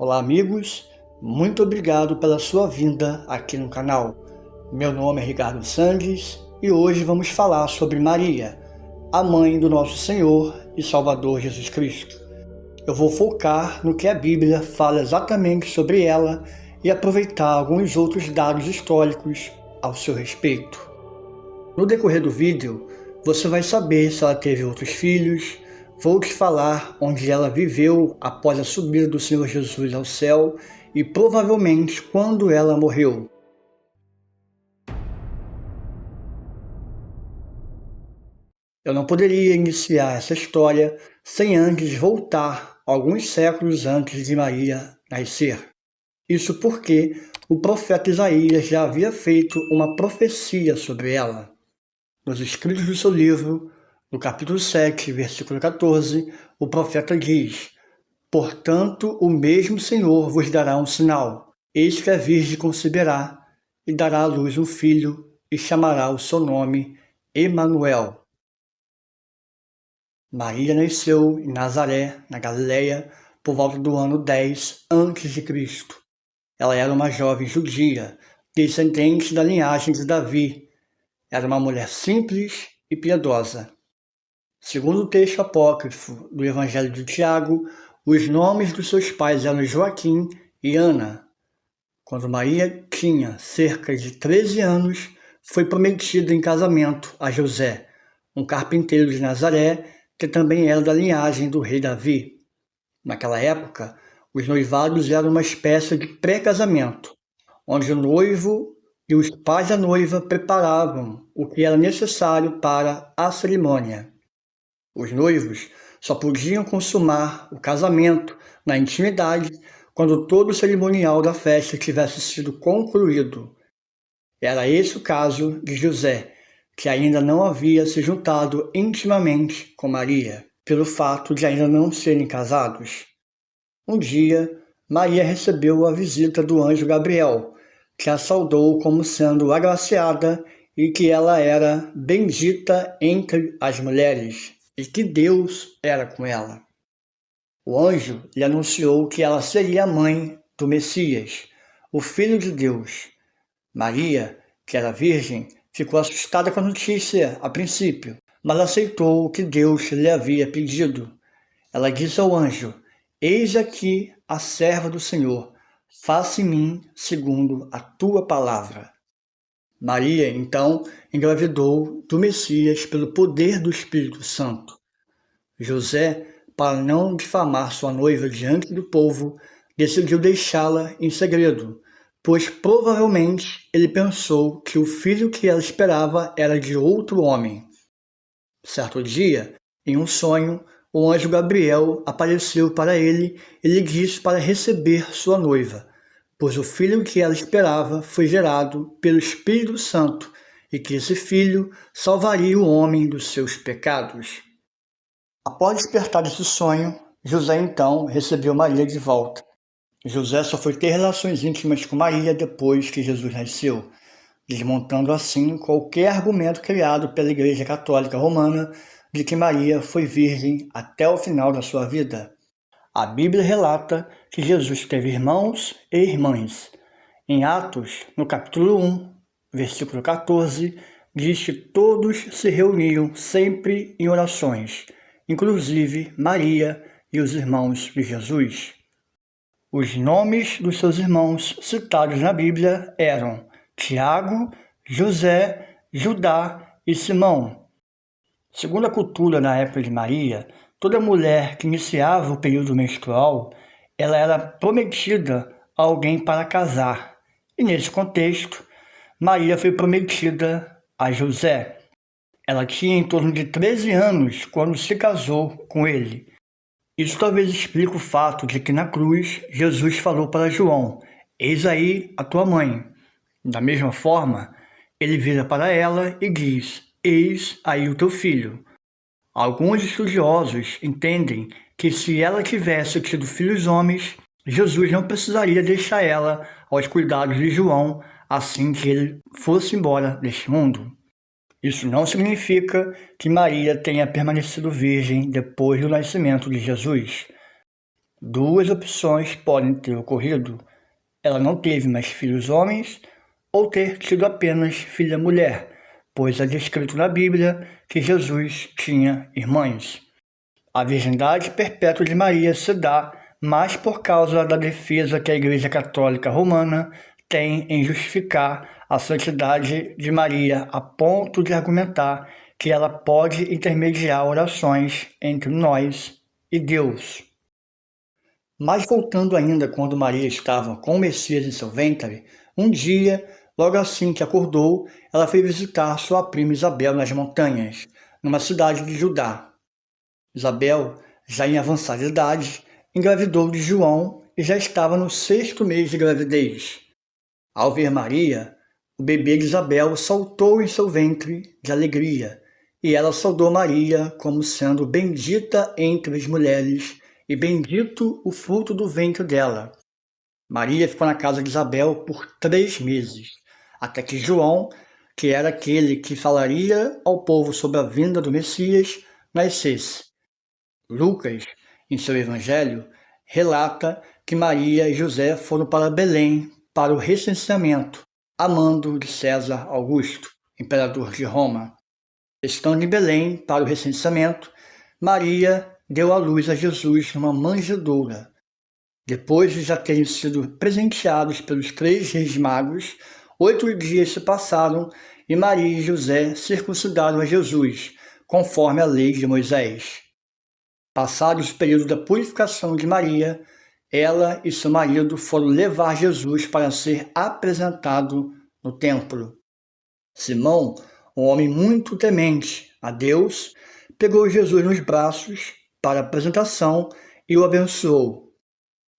Olá, amigos, muito obrigado pela sua vinda aqui no canal. Meu nome é Ricardo Sandes e hoje vamos falar sobre Maria, a mãe do nosso Senhor e Salvador Jesus Cristo. Eu vou focar no que a Bíblia fala exatamente sobre ela e aproveitar alguns outros dados históricos ao seu respeito. No decorrer do vídeo, você vai saber se ela teve outros filhos. Vou te falar onde ela viveu após a subida do Senhor Jesus ao céu e provavelmente quando ela morreu. Eu não poderia iniciar essa história sem antes voltar alguns séculos antes de Maria nascer. Isso porque o profeta Isaías já havia feito uma profecia sobre ela. Nos escritos do seu livro, no capítulo 7, versículo 14, o profeta diz: Portanto, o mesmo Senhor vos dará um sinal. Eis que a Virgem conceberá e dará à luz um filho e chamará o seu nome Emanuel. Maria nasceu em Nazaré, na Galileia, por volta do ano 10 a.C. Ela era uma jovem judia, descendente da linhagem de Davi. Era uma mulher simples e piedosa. Segundo o texto apócrifo do Evangelho de Tiago, os nomes dos seus pais eram Joaquim e Ana. Quando Maria tinha cerca de 13 anos, foi prometida em casamento a José, um carpinteiro de Nazaré, que também era da linhagem do rei Davi. Naquela época, os noivados eram uma espécie de pré-casamento, onde o noivo e os pais da noiva preparavam o que era necessário para a cerimônia. Os noivos só podiam consumar o casamento na intimidade quando todo o cerimonial da festa tivesse sido concluído. Era esse o caso de José, que ainda não havia se juntado intimamente com Maria, pelo fato de ainda não serem casados. Um dia, Maria recebeu a visita do anjo Gabriel, que a saudou como sendo agraciada e que ela era bendita entre as mulheres, e que Deus era com ela. O anjo lhe anunciou que ela seria a mãe do Messias, o Filho de Deus. Maria, que era virgem, ficou assustada com a notícia a princípio, mas aceitou o que Deus lhe havia pedido. Ela disse ao anjo: Eis aqui a serva do Senhor, faça em mim segundo a tua palavra. Maria, então, engravidou do Messias pelo poder do Espírito Santo. José, para não difamar sua noiva diante do povo, decidiu deixá-la em segredo, pois provavelmente ele pensou que o filho que ela esperava era de outro homem. Certo dia, em um sonho, o anjo Gabriel apareceu para ele e lhe disse para receber sua noiva, pois o filho que ela esperava foi gerado pelo Espírito Santo e que esse filho salvaria o homem dos seus pecados. Após despertar desse sonho, José então recebeu Maria de volta. José só foi ter relações íntimas com Maria depois que Jesus nasceu, desmontando assim qualquer argumento criado pela Igreja Católica Romana de que Maria foi virgem até o final da sua vida. A Bíblia relata que Jesus teve irmãos e irmãs. Em Atos, no capítulo 1, versículo 14, diz que todos se reuniam sempre em orações, inclusive Maria e os irmãos de Jesus. Os nomes dos seus irmãos citados na Bíblia eram Tiago, José, Judá e Simão. Segundo a cultura na época de Maria, toda mulher que iniciava o período menstrual, ela era prometida a alguém para casar. E nesse contexto, Maria foi prometida a José. Ela tinha em torno de 13 anos quando se casou com ele. Isso talvez explique o fato de que na cruz Jesus falou para João: Eis aí a tua mãe. Da mesma forma, ele vira para ela e diz: Eis aí o teu filho. Alguns estudiosos entendem que se ela tivesse tido filhos homens, Jesus não precisaria deixar ela aos cuidados de João assim que ele fosse embora deste mundo. Isso não significa que Maria tenha permanecido virgem depois do nascimento de Jesus. Duas opções podem ter ocorrido: ela não teve mais filhos homens ou ter tido apenas filha mulher, pois é descrito na Bíblia que Jesus tinha irmãs. A virgindade perpétua de Maria se dá mais por causa da defesa que a Igreja Católica Romana tem em justificar a santidade de Maria, a ponto de argumentar que ela pode intermediar orações entre nós e Deus. Mas voltando ainda quando Maria estava com o Messias em seu ventre, um dia, logo assim que acordou, ela foi visitar sua prima Isabel nas montanhas, numa cidade de Judá. Isabel, já em avançada idade, engravidou de João e já estava no 6º mês de gravidez. Ao ver Maria, o bebê de Isabel saltou em seu ventre de alegria, e ela saudou Maria como sendo bendita entre as mulheres, e bendito o fruto do ventre dela. Maria ficou na casa de Isabel por 3 meses, até que João, que era aquele que falaria ao povo sobre a vinda do Messias, nascesse. Lucas, em seu evangelho, relata que Maria e José foram para Belém para o recenseamento, a mando de César Augusto, imperador de Roma. Estando em Belém para o recenseamento, Maria deu à luz a Jesus numa manjedoura. Depois de já terem sido presenteados pelos 3 reis magos, 8 dias se passaram e Maria e José circuncidaram a Jesus, conforme a lei de Moisés. Passados o período da purificação de Maria, ela e seu marido foram levar Jesus para ser apresentado no templo. Simão, um homem muito temente a Deus, pegou Jesus nos braços para a apresentação e o abençoou.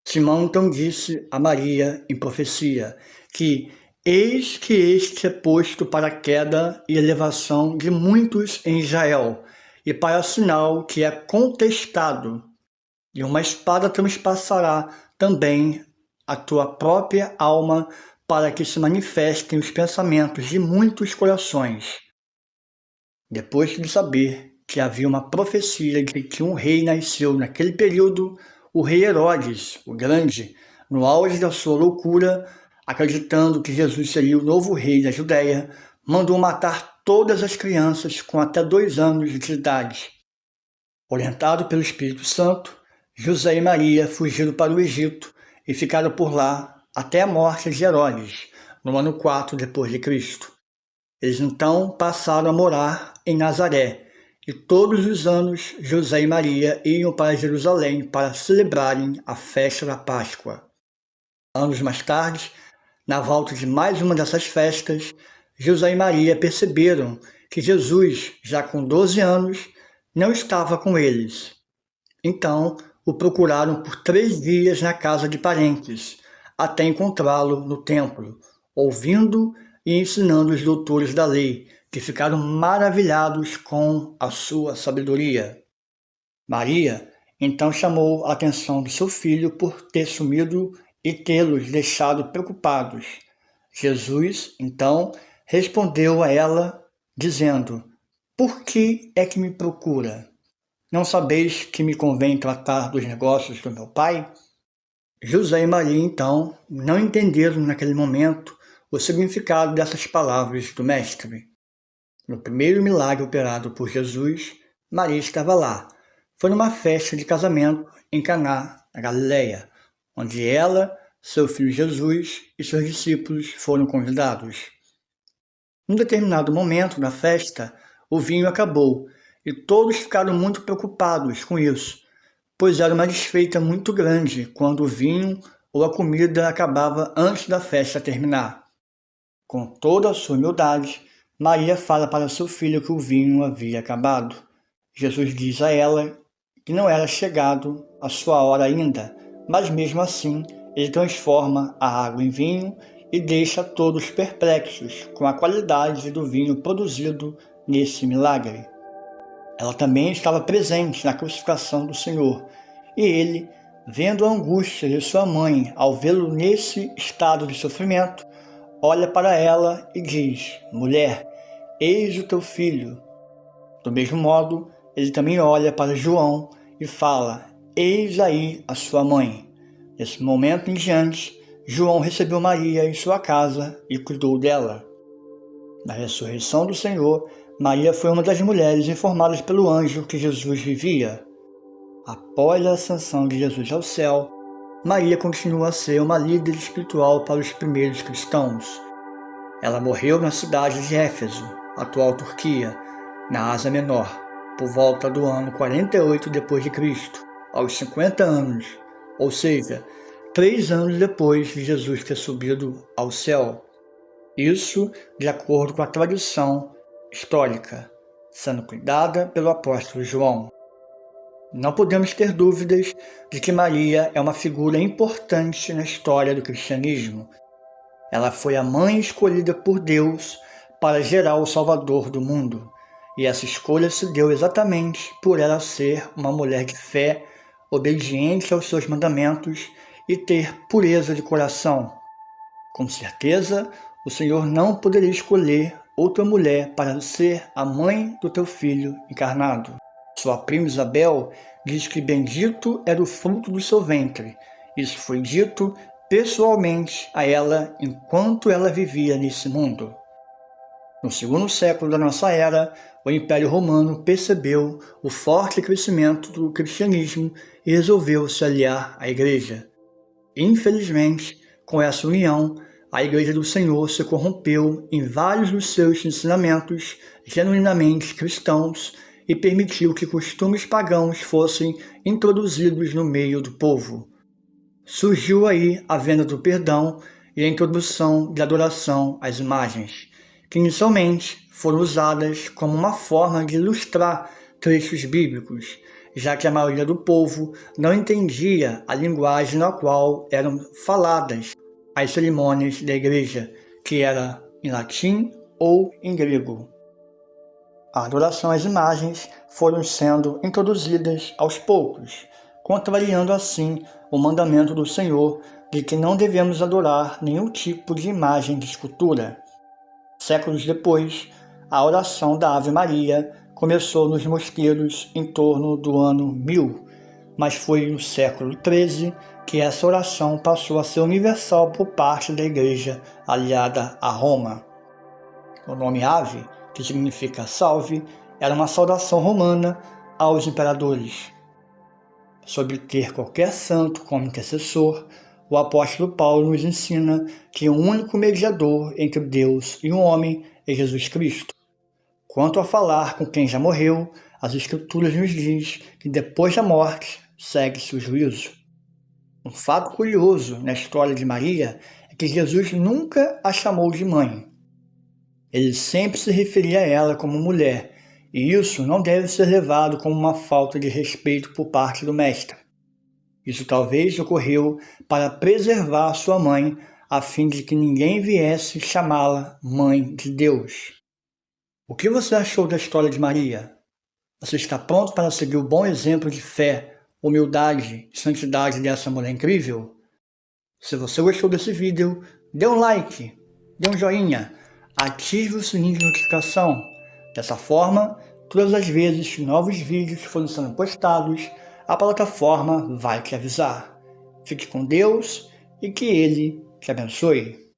Simão então disse a Maria em profecia que eis que este é posto para a queda e elevação de muitos em Israel, e para sinal que é contestado, e uma espada transpassará também a tua própria alma, para que se manifestem os pensamentos de muitos corações. Depois de saber que havia uma profecia de que um rei nasceu naquele período, o rei Herodes, o Grande, no auge da sua loucura, acreditando que Jesus seria o novo rei da Judéia, mandou matar todas as crianças com até 2 anos de idade. Orientado pelo Espírito Santo, José e Maria fugiram para o Egito e ficaram por lá até a morte de Herodes, no ano 4 depois de Cristo. Eles então passaram a morar em Nazaré, e todos os anos José e Maria iam para Jerusalém para celebrarem a festa da Páscoa. Anos mais tarde, na volta de mais uma dessas festas, José e Maria perceberam que Jesus, já com 12 anos, não estava com eles. Então, o procuraram por 3 dias na casa de parentes, até encontrá-lo no templo, ouvindo e ensinando os doutores da lei, que ficaram maravilhados com a sua sabedoria. Maria então chamou a atenção de seu filho por ter sumido e tê-los deixado preocupados. Jesus, então, respondeu a ela, dizendo: por que é que me procura? Não sabeis que me convém tratar dos negócios do meu pai? José e Maria, então, não entenderam naquele momento o significado dessas palavras do Mestre. No primeiro milagre operado por Jesus, Maria estava lá. Foi numa festa de casamento em Caná, na Galileia, onde ela, seu filho Jesus e seus discípulos foram convidados. Num determinado momento da festa, o vinho acabou e todos ficaram muito preocupados com isso, pois era uma desfeita muito grande quando o vinho ou a comida acabava antes da festa terminar. Com toda a sua humildade, Maria fala para seu filho que o vinho havia acabado. Jesus diz a ela que não era chegado a sua hora ainda, mas mesmo assim ele transforma a água em vinho e deixa todos perplexos com a qualidade do vinho produzido nesse milagre. Ela também estava presente na crucificação do Senhor, e ele, vendo a angústia de sua mãe ao vê-lo nesse estado de sofrimento, olha para ela e diz: mulher, eis o teu filho. Do mesmo modo, ele também olha para João e fala: eis aí a sua mãe. Desse momento em diante, João recebeu Maria em sua casa e cuidou dela. Na ressurreição do Senhor, Maria foi uma das mulheres informadas pelo anjo que Jesus vivia. Após a ascensão de Jesus ao céu, Maria continua a ser uma líder espiritual para os primeiros cristãos. Ela morreu na cidade de Éfeso, atual Turquia, na Ásia Menor, por volta do ano 48 d.C., aos 50 anos, ou seja, 3 anos depois de Jesus ter subido ao céu. Isso de acordo com a tradição histórica, sendo cuidada pelo apóstolo João. Não podemos ter dúvidas de que Maria é uma figura importante na história do cristianismo. Ela foi a mãe escolhida por Deus para gerar o Salvador do mundo, e essa escolha se deu exatamente por ela ser uma mulher de fé, obediente aos seus mandamentos e ter pureza de coração. Com certeza, o Senhor não poderia escolher outra mulher para ser a mãe do teu filho encarnado. Sua prima Isabel diz que bendito era o fruto do seu ventre. Isso foi dito pessoalmente a ela enquanto ela vivia nesse mundo. No segundo século da nossa era, o Império Romano percebeu o forte crescimento do cristianismo e resolveu se aliar à Igreja. Infelizmente, com essa união, a Igreja do Senhor se corrompeu em vários dos seus ensinamentos genuinamente cristãos e permitiu que costumes pagãos fossem introduzidos no meio do povo. Surgiu aí a venda do perdão e a introdução de adoração às imagens, que inicialmente foram usadas como uma forma de ilustrar trechos bíblicos, já que a maioria do povo não entendia a linguagem na qual eram faladas as cerimônias da igreja, que era em latim ou em grego. A adoração às imagens foram sendo introduzidas aos poucos, contrariando assim o mandamento do Senhor de que não devemos adorar nenhum tipo de imagem de escultura. Séculos depois, a oração da Ave Maria começou nos mosteiros em torno do ano 1000, mas foi no século XIII que essa oração passou a ser universal por parte da Igreja aliada a Roma. O nome Ave, que significa salve, era uma saudação romana aos imperadores. Sobre ter qualquer santo como intercessor, o apóstolo Paulo nos ensina que o único mediador entre Deus e o homem é Jesus Cristo. Quanto a falar com quem já morreu, as Escrituras nos diz que depois da morte segue-se o juízo. Um fato curioso na história de Maria é que Jesus nunca a chamou de mãe. Ele sempre se referia a ela como mulher, e isso não deve ser levado como uma falta de respeito por parte do Mestre. Isso talvez ocorreu para preservar sua mãe, a fim de que ninguém viesse chamá-la Mãe de Deus. O que você achou da história de Maria? Você está pronto para seguir o bom exemplo de fé, humildade e santidade dessa mulher incrível? Se você gostou desse vídeo, dê um like, dê um joinha, ative o sininho de notificação. Dessa forma, todas as vezes que novos vídeos forem sendo postados, a plataforma vai te avisar. Fique com Deus e que Ele te abençoe.